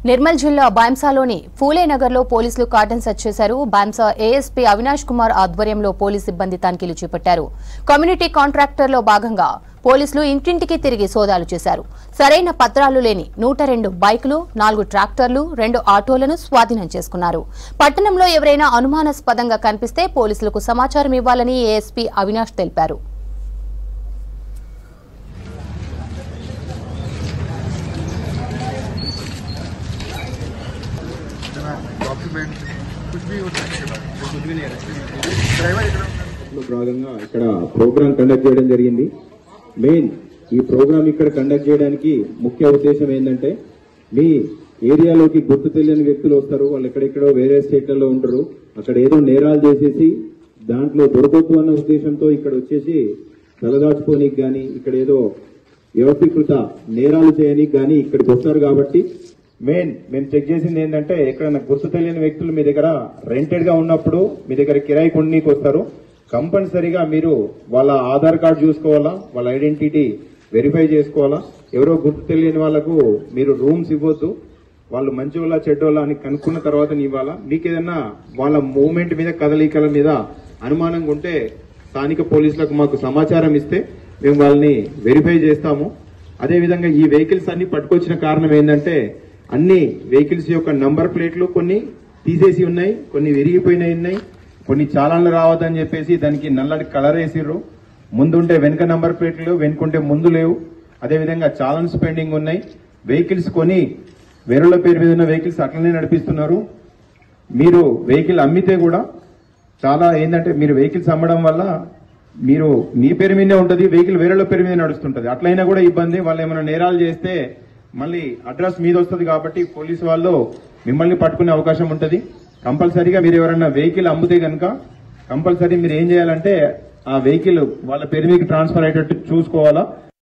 నిర్మల్ జిల్లా బాంసాలోని ఫూలే నగర్లో పోలీసులు కార్డన్ సెర్చ్ చేశారు. బాంసా ఏఎస్పీ అవినాష్ కుమార్ ఆధ్వర్యంలో పోలీసు సిబ్బంది తనిఖీలు చేపట్టారు. కమ్యూనిటీ కాంట్రాక్టర్లో భాగంగా పోలీసులు ఇంటింటికి తిరిగి సోదాలు చేశారు. సరైన పత్రాలు లేని 102 బైకులు, 4 ట్రాక్టర్లు, 2 ఆటోలను స్వాధీనం చేసుకున్నారు. పట్టణంలో ఎవరైనా అనుమానాస్పదంగా కనిపిస్తే పోలీసులకు సమాచారం ఇవ్వాలని ఏఎస్పీ అవినాష్ తెలిపారు. భాగంగా ఇక్కడ ప్రోగ్రామ్ కండక్ట్ చేయడం జరిగింది. మెయిన్ ఈ ప్రోగ్రామ్ ఇక్కడ కండక్ట్ చేయడానికి ముఖ్య ఉద్దేశం ఏంటంటే, మీ ఏరియాలోకి గుర్తు తెలియని వ్యక్తులు వస్తారు. వాళ్ళు ఎక్కడెక్కడో వేరే స్టేట్లలో ఉంటారు. అక్కడ ఏదో నేరాలు చేసేసి దాంట్లో దొరకొద్దు అన్న ఉద్దేశంతో ఇక్కడ వచ్చేసి తలదాచుకోనికి కానీ, ఇక్కడ ఏదో వ్యవస్థీకృత నేరాలు చేయడానికి కానీ ఇక్కడికి వస్తారు. కాబట్టి మెయిన్ మేము చెక్ చేసింది ఏంటంటే, ఎక్కడైనా గుర్తు తెలియని వ్యక్తులు మీ దగ్గర రెంటెడ్ గా ఉన్నప్పుడు మీ దగ్గర కిరాయి కొననీకి వస్తారు. కంపల్సరీగా మీరు వాళ్ళ ఆధార్ కార్డు చూసుకోవాలా, వాళ్ళ ఐడెంటిటీ వెరిఫై చేసుకోవాలా. ఎవరో గుర్తు తెలియని వాళ్లకు మీరు రూమ్స్ ఇవ్వద్దు. వాళ్ళు మంచోళ్ళ చెడ్డోళ్ళ అని కనుక్కున్న తర్వాత ఇవ్వాలా. మీకు ఏదన్నా వాళ్ళ మూవ్మెంట్ మీద, కదలికల మీద అనుమానంగా ఉంటే స్థానిక పోలీసులకు మాకు సమాచారం ఇస్తే మేము వాళ్ళని వెరిఫై చేస్తాము. అదేవిధంగా ఈ వెహికల్స్ అన్ని పట్టుకొచ్చిన కారణం ఏంటంటే, అన్ని వెహికల్స్ యొక్క నంబర్ ప్లేట్లు కొన్ని తీసేసి ఉన్నాయి, కొన్ని విరిగిపోయినాయి ఉన్నాయి, కొన్ని చాలాన్లు రావద్దని చెప్పేసి దానికి నల్లటి కలర్ వేసిర్రు. ముందుంటే వెనుక నంబర్ ప్లేట్లు, వెనుకుంటే ముందు లేవు. అదేవిధంగా చాలన్స్ పెండింగ్ ఉన్నాయి. వెహికల్స్ కొని వేరేల పేరు మీద ఉన్న వెహికల్స్ అట్లనే నడిపిస్తున్నారు. మీరు వెహికల్ అమ్మితే కూడా చాలా ఏంటంటే, మీరు వెహికల్స్ అమ్మడం వల్ల మీరు మీ పేరు మీదే ఉంటుంది, వెహికల్ వేరేల పేరు మీద నడుస్తుంటది. అట్లయినా కూడా ఇబ్బంది. వాళ్ళు ఏమైనా నేరాలు చేస్తే మళ్ళీ అడ్రస్ మీద వస్తుంది. కాబట్టి పోలీసు వాళ్ళు మిమ్మల్ని పట్టుకునే అవకాశం ఉంటుంది. కంపల్సరీగా మీరు ఎవరైనా వెహికల్ అమ్మితే కనుక కంపల్సరీ మీరు ఏం చేయాలంటే, ఆ వెహికల్ వాళ్ళ పేరు మీకు ట్రాన్స్ఫర్ అయ్యేటట్టు చూసుకోవాలా.